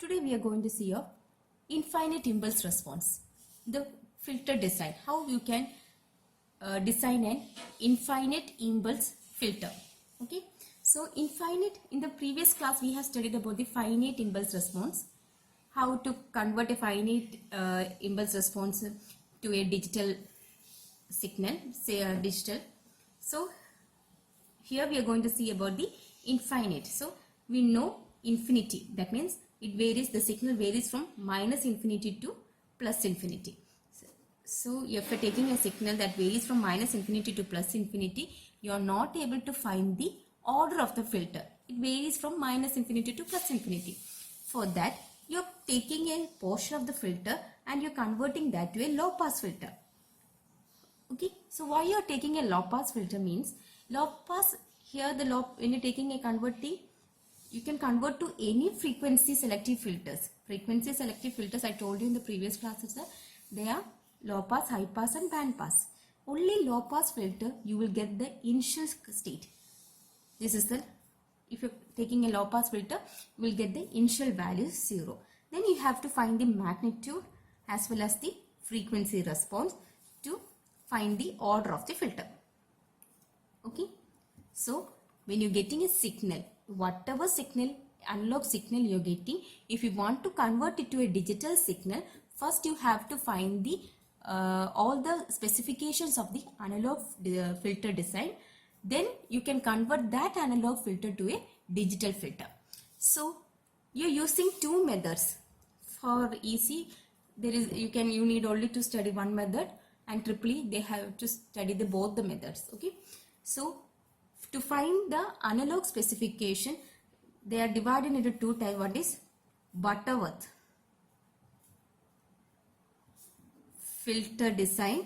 Today we are going to see a infinite impulse response, the filter design, how you can design an infinite impulse filter. Okay, so infinite, in the previous class we have studied about the finite impulse response, how to convert a finite impulse response to a digital signal, say a digital. So here we are going to see about the infinite. So we know infinity, that means it varies, the signal varies from minus infinity to plus infinity. So if you are taking a signal that varies from minus infinity to plus infinity, you are not able to find the order of the filter. It varies from minus infinity to plus infinity. For that, you are taking a portion of the filter and you are converting that to a low pass filter. Okay, so why you are taking a low pass filter means, low pass, here the low, when you are taking a converting, you can convert to any frequency selective filters. Frequency selective filters, I told you in the previous classes, that they are low pass, high pass and band pass. Only low pass filter you will get the initial state. This is the, if you are taking a low pass filter, you will get the initial value 0. Then you have to find the magnitude as well as the frequency response to find the order of the filter. Okay, so when you're getting a signal, whatever signal, analog signal you're getting, if you want to convert it to a digital signal, first you have to find the all the specifications of the analog filter design. Then you can convert that analog filter to a digital filter. So you're using two methods. For easy, you need only to study one method, and triply they have to study both the methods. Okay, so to find the analog specification, they are divided into two types. One is Butterworth filter design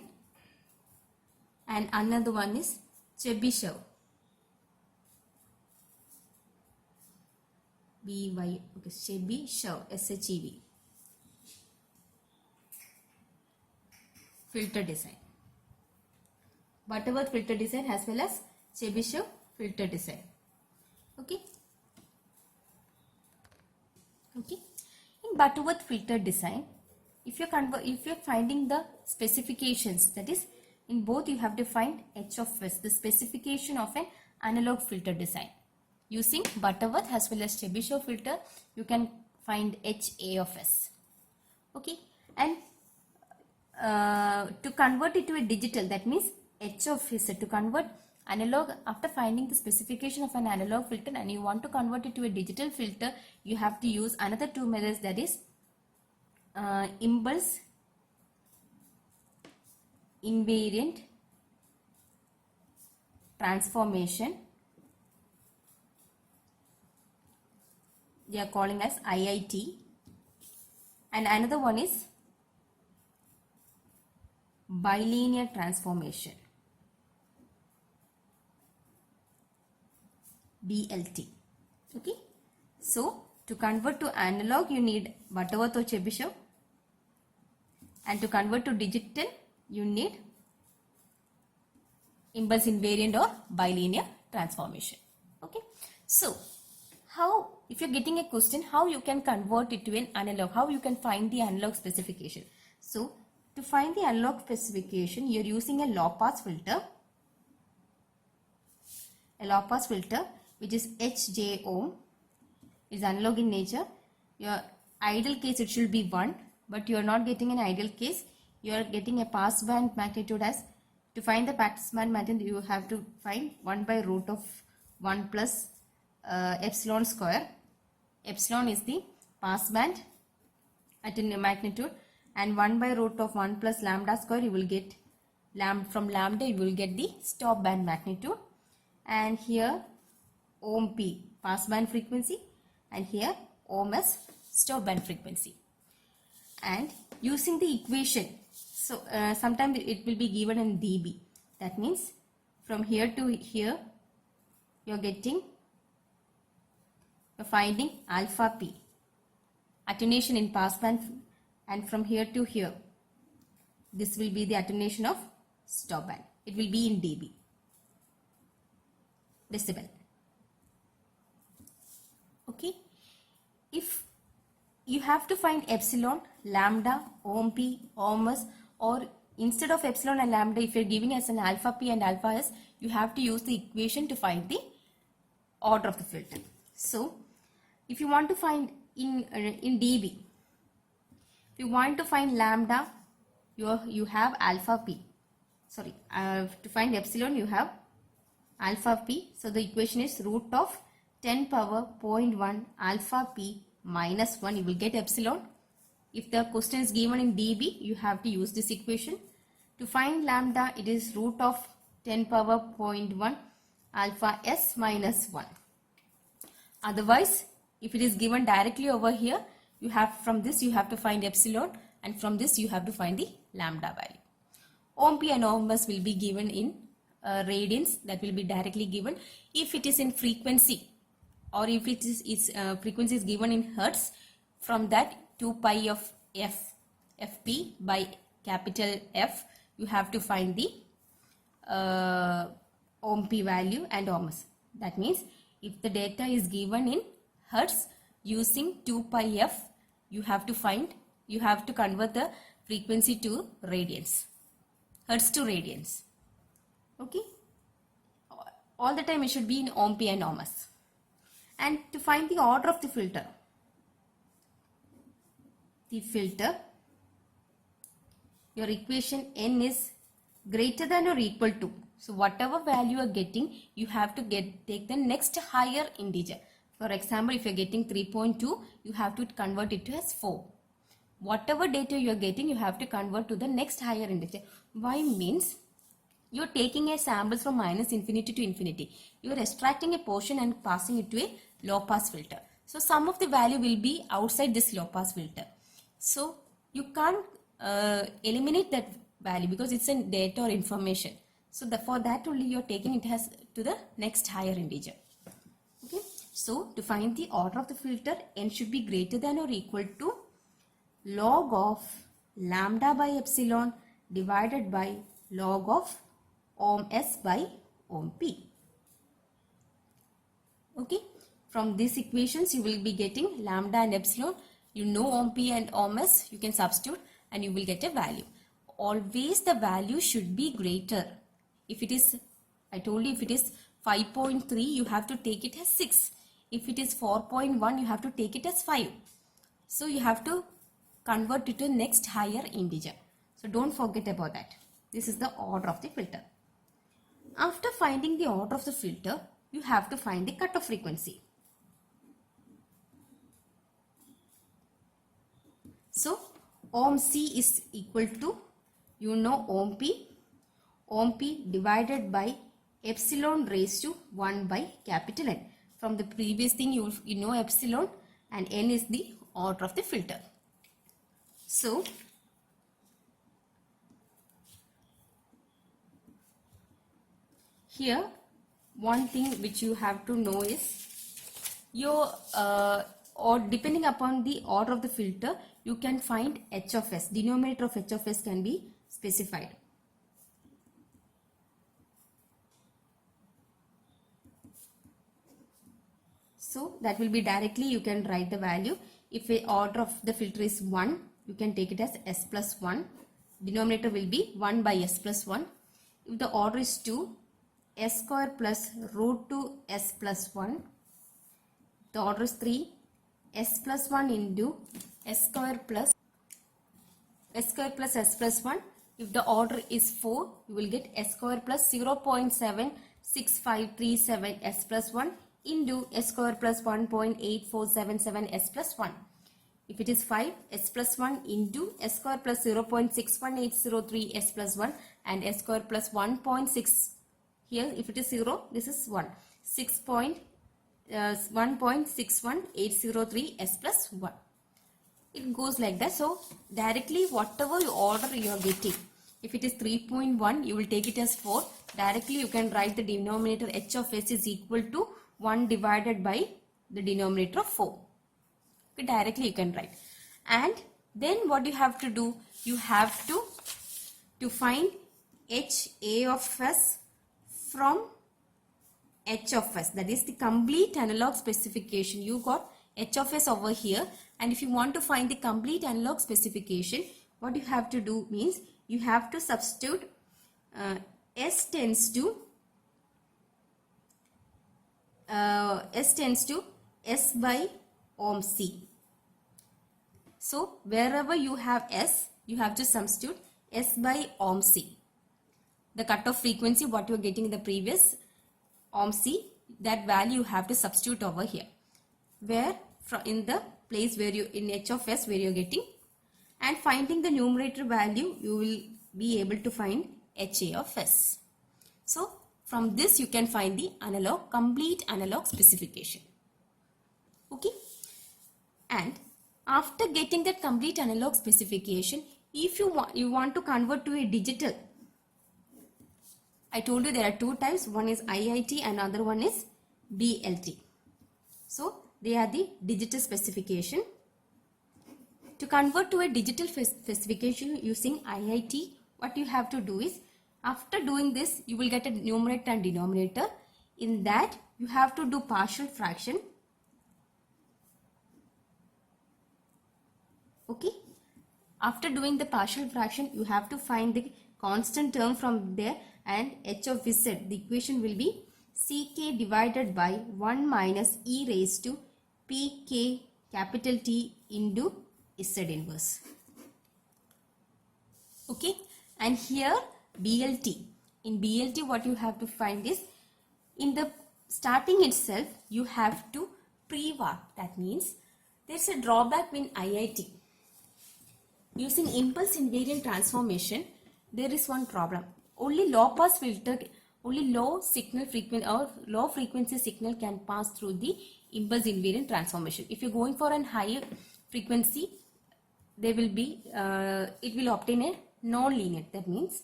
and another one is Chebyshev, Chebyshev, SHEV filter design. Butterworth filter design as well as Chebyshev filter design. Okay. In Butterworth filter design, if you're finding the specifications, that is, in both you have to find H of S, the specification of an analog filter design. Using Butterworth as well as Chebyshev filter, you can find HA of S. Okay, and to convert it to a digital, that means H of S, to convert analog, after finding the specification of an analog filter and you want to convert it to a digital filter, you have to use another two methods, that is impulse invariant transformation, they are calling as IIT, and another one is bilinear transformation, BLT. Okay, so to convert to analog you need Butterworth or Chebyshev, and to convert to digital you need impulse invariant or bilinear transformation. Okay, so how, if you're getting a question, how you can convert it to an analog, how you can find the analog specification. So to find the analog specification, you're using a low pass filter, which is HJ ohm, is analog in nature. Your ideal case it should be 1, but you are not getting an ideal case. You are getting a pass band magnitude as, to find the pass band magnitude you have to find 1 by root of 1 plus epsilon square. Epsilon is the pass band at a magnitude, and 1 by root of 1 plus lambda square you will get, from lambda you will get the stop band magnitude, and here ohm P pass band frequency, and here ohm S stop band frequency. And using the equation, so sometimes it will be given in dB, that means from here to here you are getting, you're finding alpha P attenuation in pass band, and from here to here this will be the attenuation of stop band. It will be in dB, decibel. Okay, if you have to find epsilon, lambda, ohm p, ohm s, or instead of epsilon and lambda, if you're giving us an alpha p and alpha s, you have to use the equation to find the order of the filter. So if you want to find in dB, if you want to find lambda, you have alpha p. Sorry, to find epsilon you have alpha p. So the equation is root of 10 power 0.1 alpha p minus 1. You will get epsilon. If the question is given in dB, you have to use this equation. To find lambda, it is root of 10 power 0.1 alpha s minus 1. Otherwise, if it is given directly over here, you have from this you have to find epsilon, and from this you have to find the lambda value. Ohm p and ohm s will be given in radians, that will be directly given. If it is in frequency, or if it is frequency is given in hertz, from that 2 pi of fp by capital F, you have to find the ohm p value and ohm s. That means if the data is given in hertz using 2 pi f, you have to convert the frequency to radians, hertz to radians. Okay, all the time it should be in ohm p and ohm s. And to find the order of the filter, your equation n is greater than or equal to. So whatever value you are getting, you have to take the next higher integer. For example, if you are getting 3.2, you have to convert it to as 4. Whatever data you are getting, you have to convert to the next higher integer. Why? Means you are taking a sample from minus infinity to infinity. You are extracting a portion and passing it to a low pass filter. So some of the value will be outside this low pass filter. So you can't eliminate that value because it's a data or information. So for that only you are taking it as to the next higher integer. Okay. So to find the order of the filter, n should be greater than or equal to log of lambda by epsilon divided by log of ohm s by ohm p. Okay. From these equations you will be getting lambda and epsilon. You know ohm p and ohm s, you can substitute and you will get a value. Always the value should be greater. If it is, I told you, if it is 5.3, you have to take it as 6. If it is 4.1, you have to take it as 5. So you have to convert it to next higher integer. So don't forget about that. This is the order of the filter. After finding the order of the filter, you have to find the cutoff frequency. So ohm C is equal to, you know, ohm P divided by epsilon raised to 1 by capital N. From the previous thing you know epsilon, and N is the order of the filter. So here one thing which you have to know is your or depending upon the order of the filter, you can find h of s. Denominator of h of s can be specified. So that will be directly you can write the value. If the order of the filter is 1, you can take it as s plus 1. Denominator will be 1 by s plus 1. If the order is 2, s square plus root 2 s plus 1. The order is 3, s plus 1 into s square plus s plus 1. If the order is 4, you will get s square plus 0.76537 s plus 1 into s square plus 1.8477 s plus 1. If it is 5, s plus 1 into s square plus 0.61803 s plus 1 and s square plus 1.6. Here if it is 0, this is 1. 1.61803 s plus 1. It goes like that. So directly whatever order you are getting, if it is 3.1, you will take it as 4. Directly you can write the denominator h of s is equal to 1 divided by the denominator of 4. Okay, directly you can write. And then what you have to do, you have to find h a of s from h of s. That is the complete analog specification. You got h of s over here, and if you want to find the complete analog specification, what you have to do means you have to substitute s tends to s by ohm c. So wherever you have s, you have to substitute s by ohm c. The cutoff frequency what you are getting in the previous ohm c, that value you have to substitute over here. Where in the place where you in h of s where you are getting, and finding the numerator value, you will be able to find ha of s. So from this you can find the analog, complete analog specification. Okay. And after getting that complete analog specification, if you want to convert to a digital, I told you there are two types. One is IIT and other one is BLT. So they are the digital specification. To convert to a digital specification using IIT, what you have to do is, after doing this, you will get a numerator and denominator. In that, you have to do partial fraction. Okay. After doing the partial fraction, you have to find the constant term from there, and h of z, the equation will be ck divided by 1 minus e raised to pk capital T into z inverse. Okay. And here BLT. In BLT, what you have to find is, in the starting itself, you have to pre-warp. That means there's a drawback in IIT. Using impulse invariant transformation, there is one problem. Only low pass filter, only low signal frequency or low frequency signal can pass through the impulse invariant transformation. If you're going for an higher frequency, there will be, it will obtain a non-linear. That means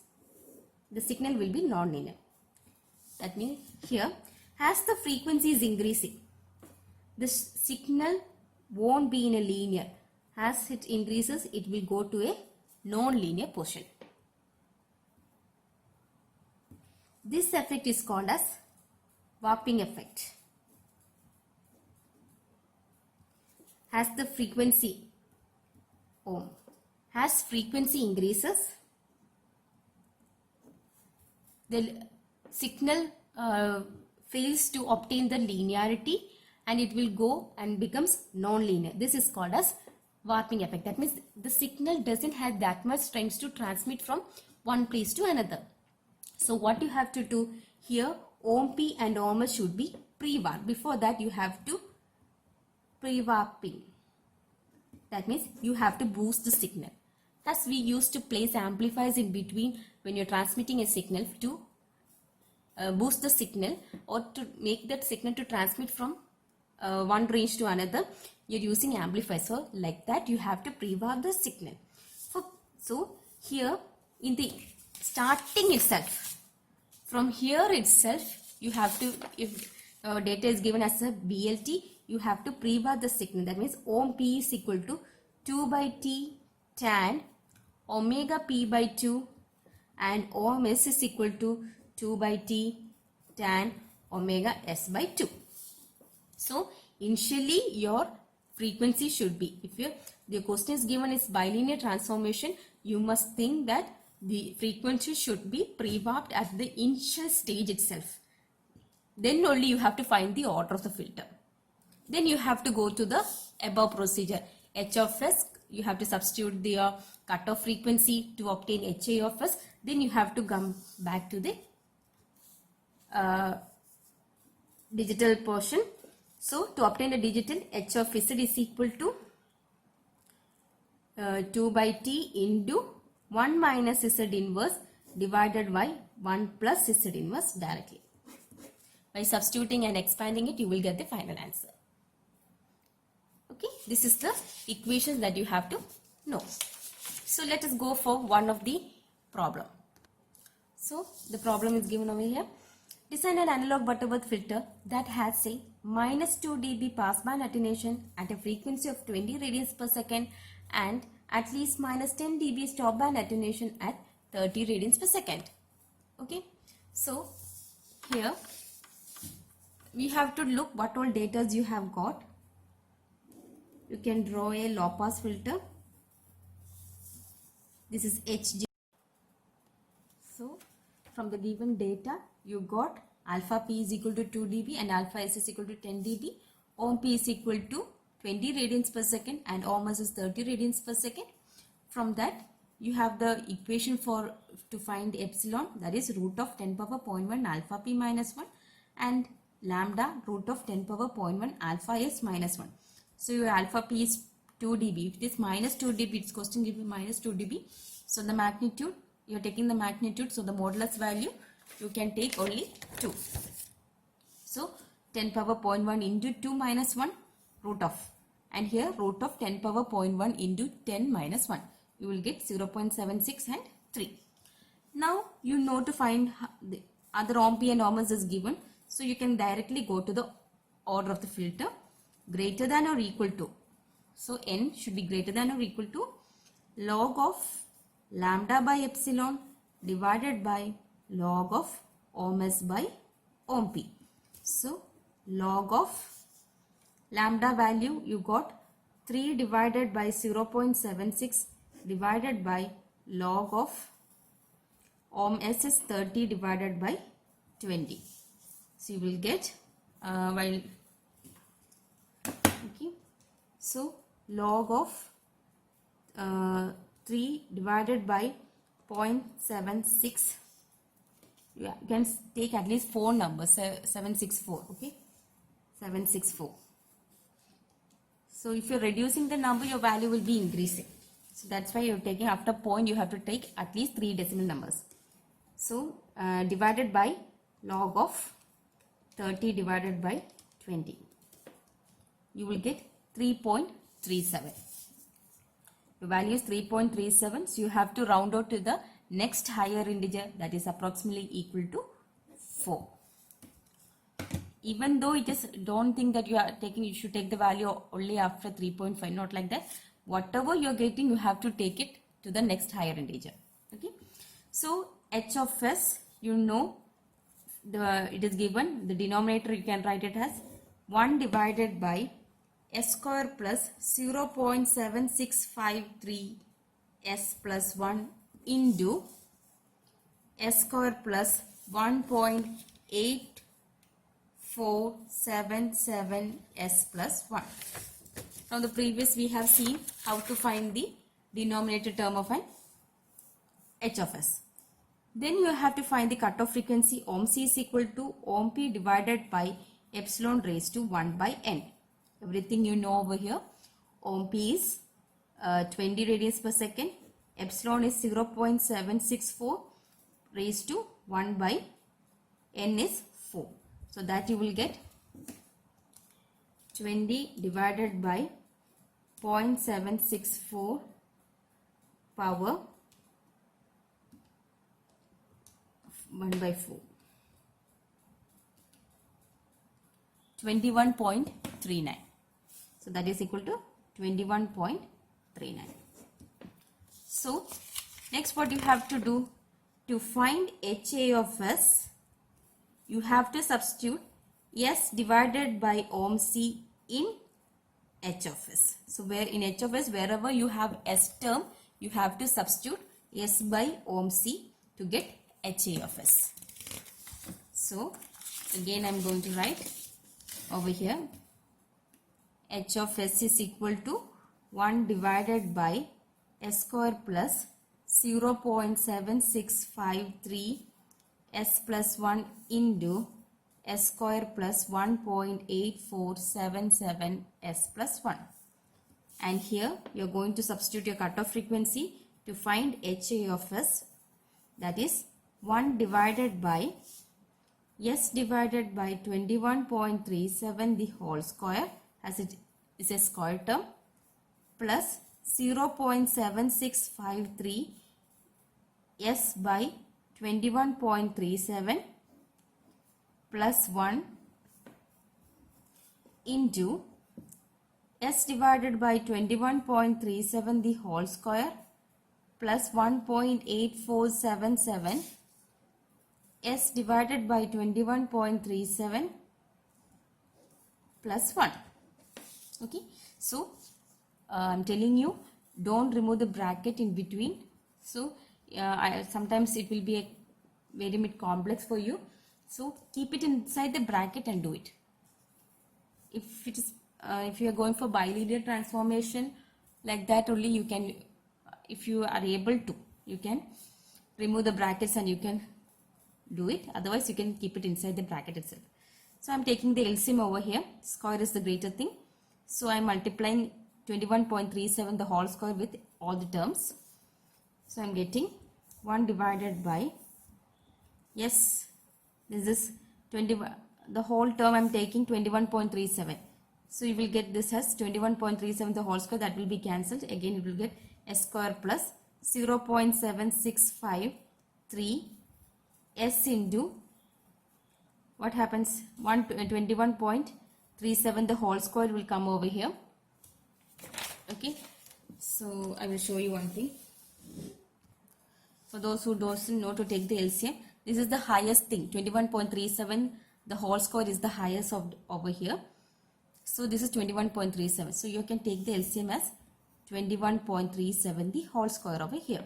the signal will be non-linear. That means here, as the frequency is increasing, the signal won't be in a linear. As it increases, it will go to a non-linear portion. This effect is called as warping effect. As the frequency ohm, as frequency increases, the signal fails to obtain the linearity, and it will go and becomes non-linear. This is called as warping effect. That means the signal doesn't have that much strength to transmit from one place to another. So what you have to do here, ohm P and ohm S should be pre-warp. Before that, you have to pre-warping. That means you have to boost the signal. As we used to place amplifiers in between when you're transmitting a signal to boost the signal, or to make that signal to transmit from one range to another, you're using amplifiers. So like that, you have to pre-warp the signal. So here in the starting itself, from here itself, you have to, if data is given as a BLT, you have to pre-warp the signal. That means ohm P is equal to 2 by T tan omega P by 2, and ohm S is equal to 2 by T tan omega S by 2. So initially your frequency should be, if the question is given is bilinear transformation, you must think that the frequency should be pre-warped at the initial stage itself. Then only you have to find the order of the filter. Then you have to go to the above procedure. H of S, you have to substitute the cutoff frequency to obtain HA of S. Then you have to come back to the digital portion. So to obtain a digital, H of Z is equal to 2 by T into 1 minus Z inverse divided by 1 plus Z inverse directly. By substituting and expanding it, you will get the final answer. Okay, this is the equation that you have to know. So let us go for one of the problem. So the problem is given over here. Design an analog Butterworth filter that has a minus 2 dB passband attenuation at a frequency of 20 radians per second and at least minus 10 dB stopband attenuation at 30 radians per second. Okay, so here we have to look what all data you have got. you can draw a low pass filter. This is HG. So from the given data, you got alpha p is equal to 2 dB and alpha s is equal to 10 dB. Ohm p is equal to 20 radians per second and ohm s is 30 radians per second. From that, you have the equation to find epsilon, that is root of 10 power 0.1 alpha p minus 1 and lambda root of 10 power 0.1 alpha s minus 1. So your alpha p is 2 dB. If it is minus 2 dB, its question gives minus 2 dB. So the magnitude, you are taking the magnitude, so the modulus value you can take only 2. So 10 power 0.1 into 2 minus 1 root of, and here root of 10 power 0.1 into 10 minus 1. You will get 0.76 and 3. Now you know to find the other ohm p and ohm s is given. So you can directly go to the order of the filter, greater than or equal to. So n should be greater than or equal to log of lambda by epsilon divided by log of ohm s by ohm p. So log of lambda value you got 3 divided by 0.76 divided by log of ohm s is 30 divided by 20. So you will get okay. So log of 3 divided by 0.76. You can take at least 4 numbers, 764. Okay, 764. So if you're reducing the number, your value will be increasing. So that's why you're taking after point, you have to take at least 3 decimal numbers. So divided by log of 30 divided by 20. You will get 3.37. The value is 3.37. So you have to round out to the next higher integer, that is approximately equal to 4. Even though it is, don't think that you should take the value only after 3.5, not like that. Whatever you are getting, you have to take it to the next higher integer. Okay. So h of s, you know, it is given, the denominator you can write it as 1 divided by s square plus 0.7653 s plus 1 into s square plus 1.8477 s plus 1. From the previous we have seen how to find the denominator term of an h of s. Then you have to find the cutoff frequency. Ohm c is equal to ohm p divided by epsilon raised to 1 by n. Everything you know over here. Ohm p is 20 radians per second. Epsilon is 0.764 raised to 1 by n is 4. So that you will get 20 divided by 0.764 power 1 by 4. 21.39. So that is equal to 21.39. So next what you have to do to find HA of S, you have to substitute S divided by ohm C in H of S. So where in H of S, wherever you have S term, you have to substitute S by ohm C to get HA of S. So again I am going to write over here, H of S is equal to 1 divided by S square plus 0.7653 S plus 1 into S square plus 1.8477 S plus 1. And here you are going to substitute your cutoff frequency to find HA of S, that is 1 divided by S divided by 21.37 the whole square, as it is a square term, plus 0.7653 S by 21.37 plus 1 into S divided by 21.37 the whole square plus 1.8477 S divided by 21.37 plus 1. Okay. So I'm telling you, don't remove the bracket in between. So sometimes it will be a very bit complex for you. So keep it inside the bracket and do it. If you are going for bilinear transformation, like that only you can, if you are able to, you can remove the brackets and you can do it. Otherwise you can keep it inside the bracket itself. So I'm taking the LCM over here. Square is the greater thing. So I'm multiplying 21.37 the whole square with all the terms. So I'm getting 1 divided by, yes, this is 21, the whole term I'm taking 21.37. So you will get this as 21.37 the whole square, that will be cancelled. Again you will get s square plus 0.7653 s into, what happens, 21.37 the whole square will come over here. Okay, so I will show you one thing. For those who don't know to take the LCM, this is the highest thing. 21.37 the whole square is the highest of over here. So this is 21.37. So you can take the LCM as 21.37 the whole square over here.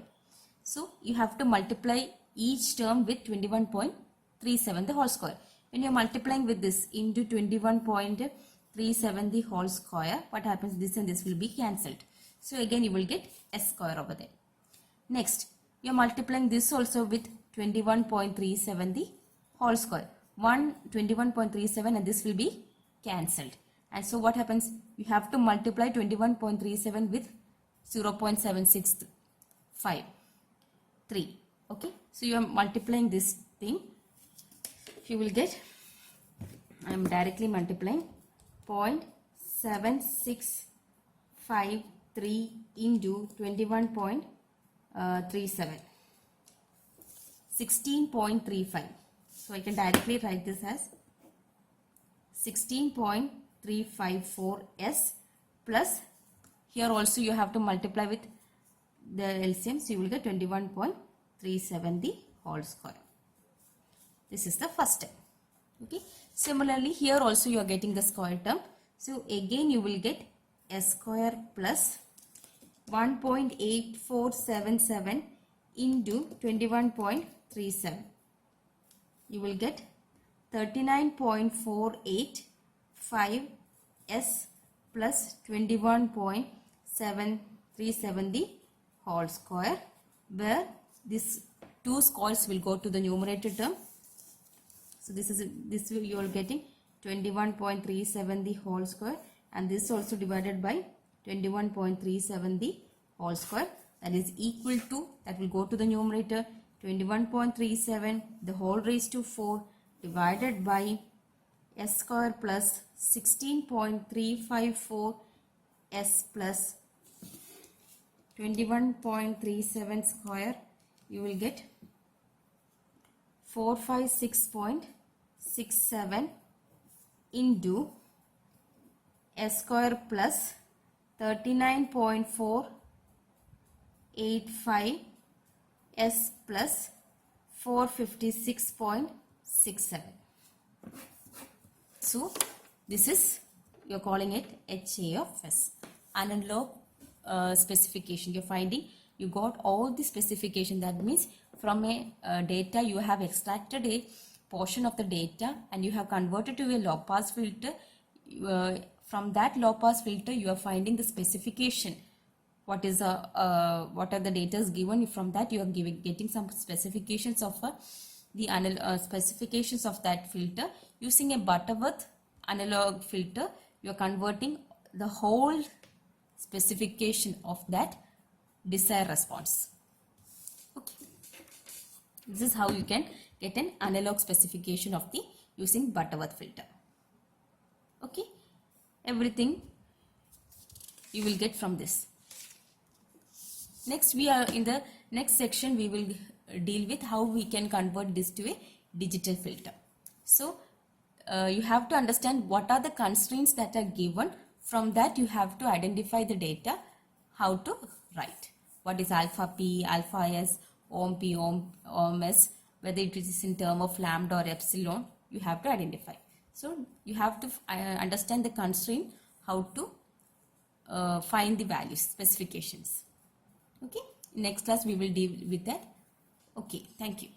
So you have to multiply each term with 21.37 the whole square. When you are multiplying with this into 21.37 the whole square, what happens? This and this will be cancelled. So again you will get s square over there. Next, you are multiplying this also with 21.37 the whole square. 21.37 and this will be cancelled. And so what happens? You have to multiply 21.37 with 0.763. Okay, so you are multiplying this thing. You will get, I am directly multiplying 0.7653 into 21.37, 16.35. So I can directly write this as 16.354 s plus, here also you have to multiply with the LCM, so you will get 21.37 the whole square. This is the first step. Okay. Similarly, here also you are getting the square term. So again you will get s square plus 1.8477 into 21.37. You will get 39.485 s plus 21.737 the whole square, where this two squares will go to the numerator term. So this you are getting 21.37 the whole square, and this also divided by 21.37 the whole square, that is equal to, that will go to the numerator, 21.37 the whole raised to 4 divided by s square plus 16.354 s plus 21.37 square. You will get 456.67 into s square plus 39.485 s plus 456.67. So this is, you are calling it HA of S. Analog specification. You are finding you got all the specification. That means from a data you have extracted a portion of the data and you have converted to a low pass filter. From that low pass filter you are finding the specification. What is what are the data given? From that you are getting some specifications of the specifications of that filter. Using a Butterworth analog filter, you are converting the whole specification of that desired response. Okay, this is how you can get an analog specification of the using Butterworth filter. Okay, everything you will get from this. Next, we are in the next section, we will deal with how we can convert this to a digital filter. So you have to understand what are the constraints that are given. From that you have to identify the data, how to write. What is alpha p, alpha s, ohm p, ohm s, whether it is in term of lambda or epsilon, you have to identify. So you have to understand the constraint, how to find the values, specifications. Okay, next class we will deal with that. Okay, thank you.